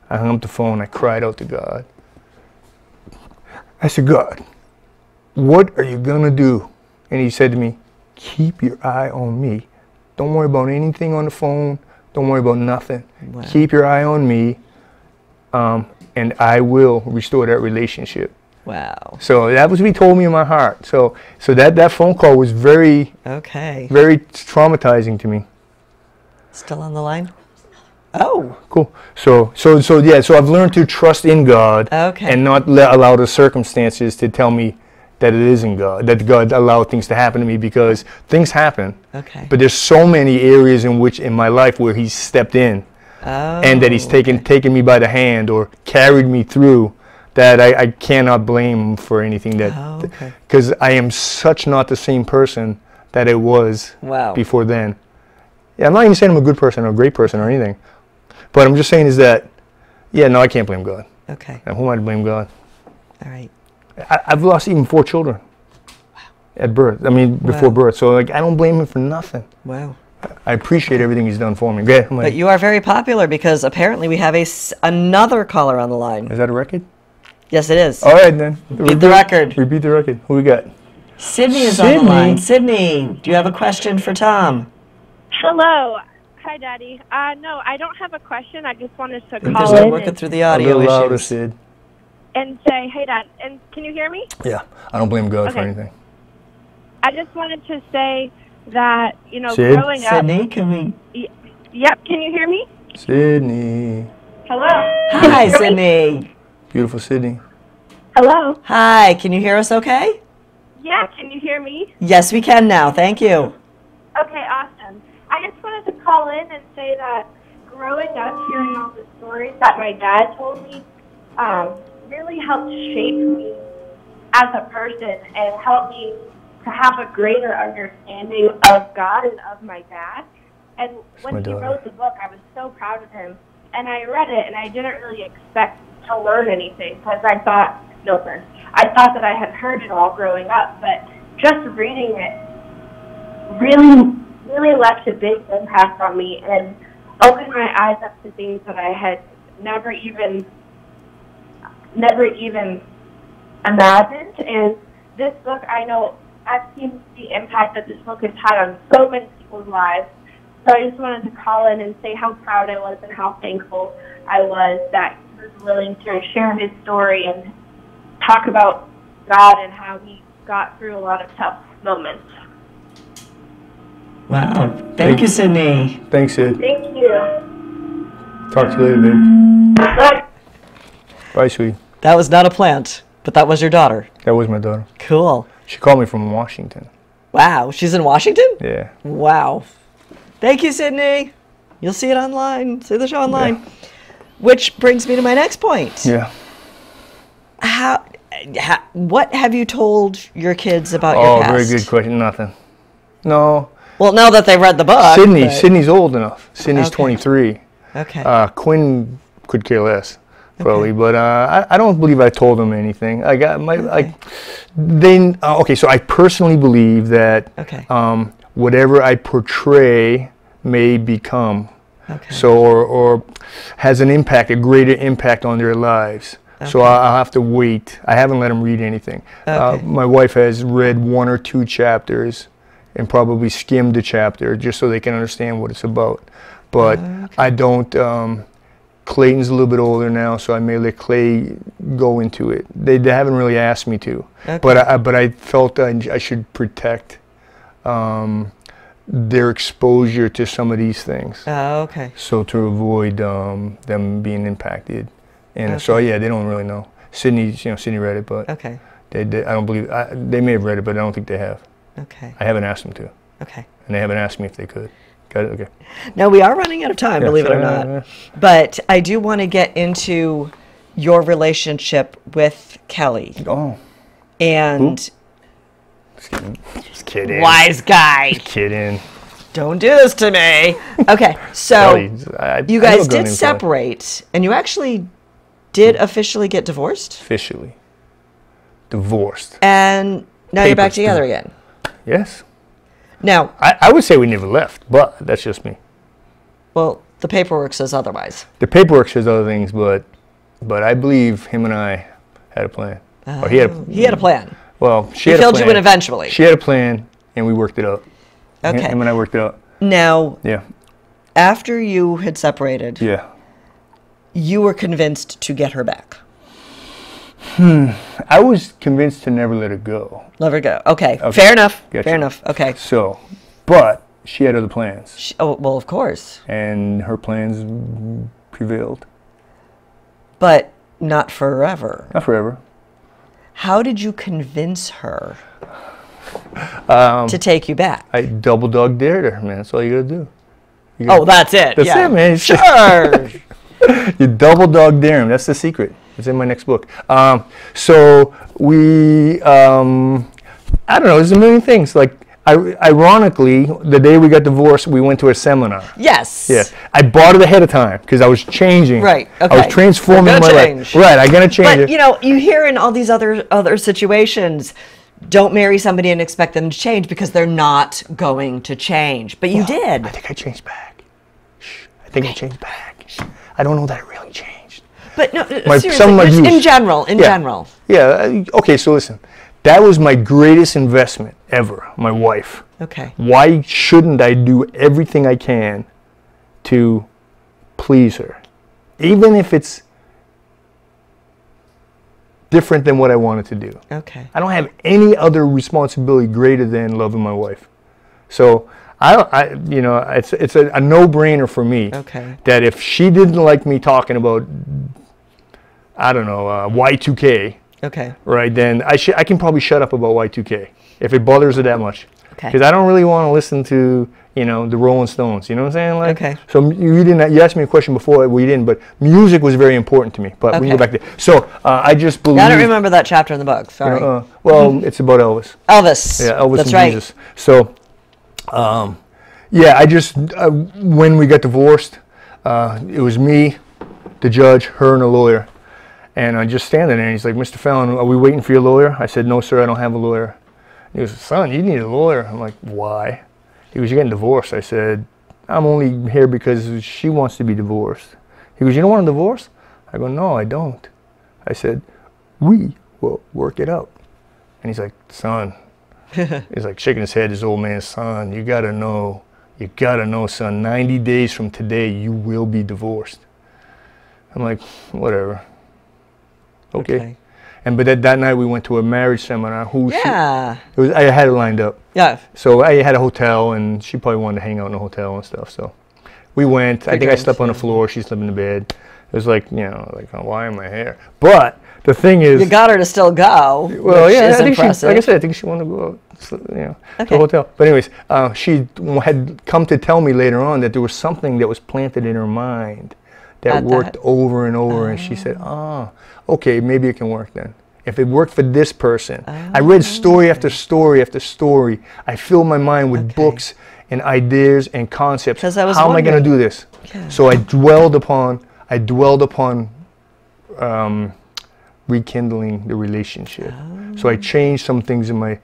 I hung up the phone. I cried out to God. I said, God, what are you going to do? And he said to me, keep your eye on me. Don't worry about anything on the phone. Don't worry about nothing. Wow. Keep your eye on me, and I will restore that relationship. Wow. So that was what he told me in my heart. So that phone call was very, Okay. very traumatizing to me. Still on the line? Oh. Cool. So I've learned to trust in God Okay. and not allow the circumstances to tell me that it isn't God, that God allowed things to happen to me, because things happen. Okay. But there's so many areas in my life where He's stepped in, and that He's taken me by the hand or carried me through, that I cannot blame Him for anything, because I am such not the same person that I was before then. Yeah, I'm not even saying I'm a good person or a great person or anything, but I'm just saying is that, no, I can't blame God. Okay. And who am I to blame God? All right. I've lost even 4 children at birth. I mean, before birth. So I don't blame Him for nothing. Wow. I appreciate everything He's done for me. Go ahead. But you are very popular, because apparently we have another caller on the line. Is that a record? Yes, it is. All right, then. Repeat the record. Repeat the record. Who we got? Sydney is on the line. Sydney, do you have a question for Tom? Hello. Hi, Daddy. No, I don't have a question. I just wanted to call Just in working through the A audio little louder, issues. Sid. and say, hey, Dad. And can you hear me? Yeah, I don't blame God for Okay. anything. I just wanted to say that, Sid? growing up... Sydney, can we... Yep, can you hear me? Sydney. Hello? Hi, Sydney. Beautiful Sydney. Hello? Hi, can you hear us okay? Yeah, can you hear me? Yes, we can now. Thank you. Okay, awesome. I just wanted to call in and say that growing up, hearing all the stories that my dad told me really helped shape me as a person and helped me to have a greater understanding of God and of my dad. And when he wrote the book, I was so proud of him. And I read it, and I didn't really expect to learn anything because I thought, no offense, I thought that I had heard it all growing up. But just reading it really left a big impact on me and opened my eyes up to things that I had never even imagined. And this book, I know I've seen the impact that this book has had on so many people's lives. So I just wanted to call in and say how proud I was and how thankful I was that he was willing to share his story and talk about God and how he got through a lot of tough moments. Wow. Thank you, Sydney. Thanks, Sid. Thank you. Talk to you later, babe. Bye. Bye, sweetie. That was not a plant, but that was your daughter. That was my daughter. Cool. She called me from Washington. Wow. She's in Washington? Yeah. Wow. Thank you, Sydney. You'll see it online. See the show online. Yeah. Which brings me to my next point. Yeah. What have you told your kids about your past? Oh, very good question. Nothing. No. Well, now that they've read the book. Sydney's old enough. Sydney's Okay. 23. Okay. Quinn could care less, probably, Okay. but I don't believe I told them anything. I got my okay. So I personally believe that whatever I portray may become. Okay. So or has an impact, a greater impact on their lives. Okay. So I'll have to wait. I haven't let them read anything. Okay. My wife has read 1 or 2 chapters and probably skimmed a chapter just so they can understand what it's about. But I don't. Clayton's a little bit older now, so I may let Clay go into it. They haven't really asked me to, but I felt I should protect their exposure to some of these things. Oh, okay. So to avoid them being impacted, and so they don't really know. Sydney read it, but I don't believe they may have read it, but I don't think they have. Okay. I haven't asked them to. Okay. And they haven't asked me if they could. Got it? Okay. Now, we are running out of time, believe it or not. But I do want to get into your relationship with Kelly. Oh. And... Just kidding. Wise guy. Just kidding. Don't do this to me. Okay, so you guys did separate, and you actually did officially get divorced? Officially. Divorced. And now you're back together again? Yes. Now, I would say we never left, but that's just me. Well, The paperwork says otherwise. The paperwork says other things, but I believe him and I had a plan. Or He had a plan. Well, He filled you in eventually. She had a plan, and we worked it out. Okay. Him and I worked it out. Now, Yeah. after you had separated, Yeah. you were convinced to get her back. I was convinced to never let her go. Let her go. Okay. Okay. Fair enough. Gotcha. Fair enough. Okay. So, but she had other plans, Oh, well, of course. and her plans prevailed. But not forever. Not forever. How did you convince her to take you back? I double dog dared her, man. That's all you gotta do. Oh, that's it. That's it, man. Sure. You double dog dare him. That's the secret. It's in my next book. So we, I don't know. There's a million things. Like, ironically, the day we got divorced, we went to a seminar. Yes. Yeah. I bought it ahead of time because I was changing. Right. Okay. I was transforming We're my gonna life. change. Right. I'm gonna change But it. you know, you hear in all these other situations, don't marry somebody and expect them to change because they're not going to change. But you did. I think I changed back. Shh. I think I changed back. Shh. I don't know that I really changed. But no, some seriously, of my just in views. general, Yeah. Okay. So listen, that was my greatest investment ever. My wife. Okay. Why shouldn't I do everything I can to please her, even if it's different than what I wanted to do? Okay. I don't have any other responsibility greater than loving my wife. So it's a no-brainer for me. Okay. That if she didn't like me talking about, I don't know, Y2K, Okay. right, then I can probably shut up about Y2K if it bothers her that much. Okay. Because I don't really want to listen to, the Rolling Stones. You know what I'm saying? Like, Okay. So you asked me a question before, we didn't, but music was very important to me. But we can go Okay. back there. So I just believe. I don't remember that chapter in the book. Sorry. It's about Elvis. Elvis. Yeah, Elvis That's and right. Jesus. So, I just, when we got divorced, it was me, the judge, her, and a lawyer. And I just standing there, and he's like, Mr. Fallon, are we waiting for your lawyer? I said, no, sir, I don't have a lawyer. He goes, son, you need a lawyer. I'm like, why? He goes, you're getting divorced. I said, I'm only here because she wants to be divorced. He goes, you don't want a divorce? I go, no, I don't. I said, we will work it out. And he's like, son. He's like shaking his head, this old man, son, you gotta know, son, 90 days from today, you will be divorced. I'm like, whatever. Okay. But that night we went to a marriage seminar. I had it lined up. Yeah. So I had a hotel, and she probably wanted to hang out in a hotel and stuff. So we went. I think I slept on the floor. She slept in the bed. It was like, oh, why am I here? But the thing is, You got her to still go. well, which yeah, is I think impressive. like I said, I think she wanted to go out, to the Okay. hotel. But anyways, she had come to tell me later on that there was something that was planted in her mind that worked over and over, and she said, okay, maybe it can work then. If it worked for this person. I read story after story after story. I filled my mind with books and ideas and concepts. Because I was How am I going to do this? Yeah. So I dwelled upon rekindling the relationship. So I changed some things in my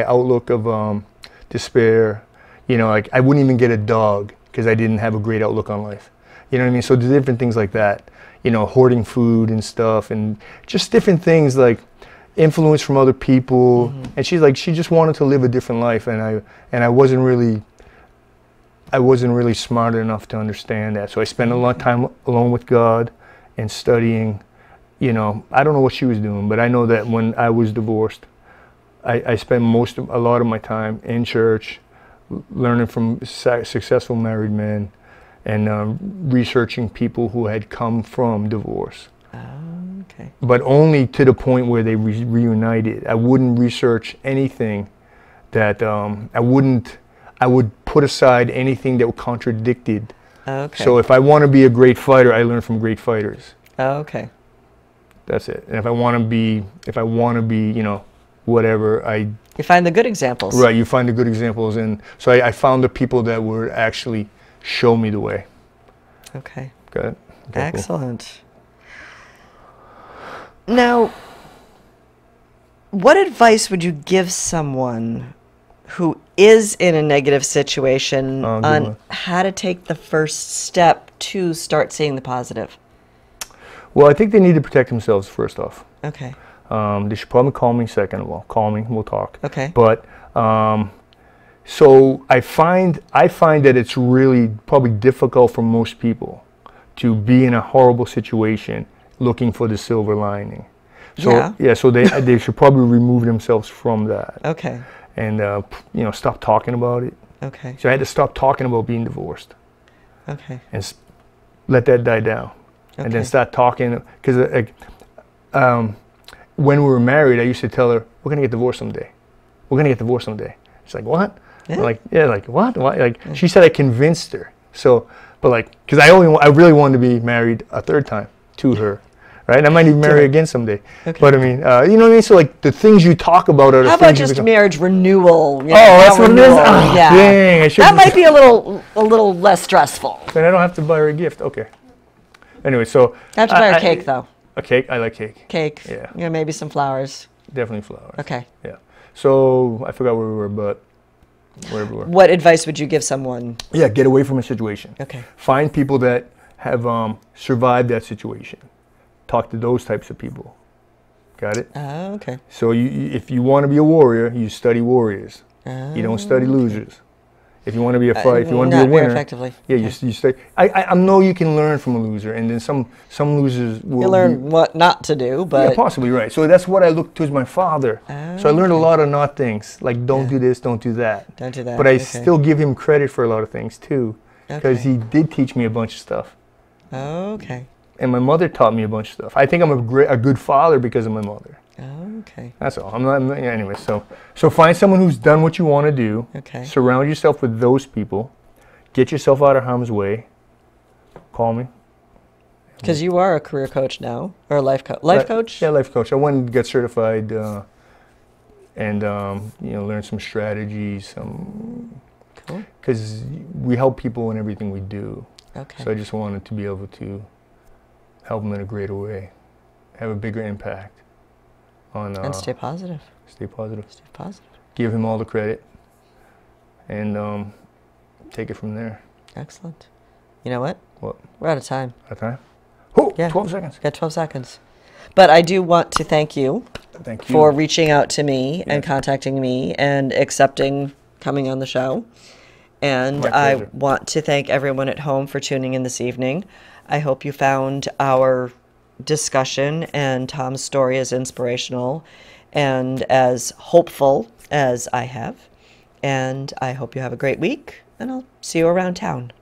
outlook of despair. Like I wouldn't even get a dog because I didn't have a great outlook on life. You know what I mean? So there's different things like that. Hoarding food and stuff, and just different things like influence from other people. And she's like, she just wanted to live a different life, and I wasn't really smart enough to understand that. So I spent a lot of time alone with God and studying. I don't know what she was doing, but I know that when I was divorced, I spent a lot of my time in church, learning from successful married men, and researching people who had come from divorce. Okay. But only to the point where they reunited. I wouldn't research anything that I would put aside anything that contradicted. Okay. So if I want to be a great fighter, I learn from great fighters. Okay. That's it. And if I want to be, whatever, You find the good examples. right, you find the good examples. And so I found the people that would actually show me the way. Okay. Got it? Okay, cool. Excellent. Now, what advice would you give someone who is in a negative situation good on one. how to take the first step to start seeing the positive? Well, I think they need to protect themselves first off. Okay. They should probably call me second of all. Call me, we'll talk. Okay. But so I find that it's really probably difficult for most people to be in a horrible situation looking for the silver lining. So so they should probably remove themselves from that. Okay. And stop talking about it. Okay. So I had to stop talking about being divorced Okay. and let that die down, and then Okay. start talking. Because when we were married, I used to tell her, "We're gonna get divorced someday. We're gonna get divorced someday." She's like, "What?" Yeah. I'm like, "Yeah, like what? Why?" Like she said, I convinced her. So, but like, because I really wanted to be married a third time to her. Right, and I might even marry her. again someday. Okay. But I mean, you know what I mean. So like the things you talk about are the How about things you just become- marriage renewal? You know, Oh, that's what it is? renewal, Ah, yeah. dang, I should've That might be a little less stressful. Then I don't have to buy her a gift. Okay. Anyway, so I have to buy her cake though. A cake? I like cake. Cake. Yeah. You know, maybe some flowers. Definitely flowers. Okay. Yeah. So I forgot where we were, but wherever we were. What advice would you give someone? Yeah, get away from a situation. Okay. Find people that have survived that situation. Talk to those types of people. Got it? Oh, okay. So if you want to be a warrior, you study warriors. You don't study losers. If you want to be a fight, if you want to be a Not very winner, effectively. yeah, Okay. you study. I know you can learn from a loser, and then some losers will You learn what not to do, but yeah, possibly right. So that's what I looked towards my father. So I learned a lot of not things, like don't do this, don't do that. don't do that. But I okay. still give him credit for a lot of things too, because Okay. he did teach me a bunch of stuff. Okay. And my mother taught me a bunch of stuff. I think I'm a good father because of my mother. Okay. That's all. I'm not yeah, anyway. So find someone who's done what you want to do. Okay. Surround yourself with those people. Get yourself out of harm's way. Call me. Because you are a career coach now, or a life coach. Life coach? Yeah, life coach. I went and got certified, and learn some strategies. Cool. Because we help people in everything we do. Okay. So I just wanted to be able to help them in a greater way, have a bigger impact on. And stay positive. Stay positive. Stay positive. Give him all the credit, and take it from there. Excellent. You know what? What? We're out of time. That time? Oh, Yeah. 12 seconds. Got 12 seconds. But I do want to thank you Thank you. for reaching out to me and Yes. contacting me and accepting coming on the show. And My I pleasure. want to thank everyone at home for tuning in this evening. I hope you found our discussion and Tom's story as inspirational and as hopeful as I have. And I hope you have a great week, and I'll see you around town.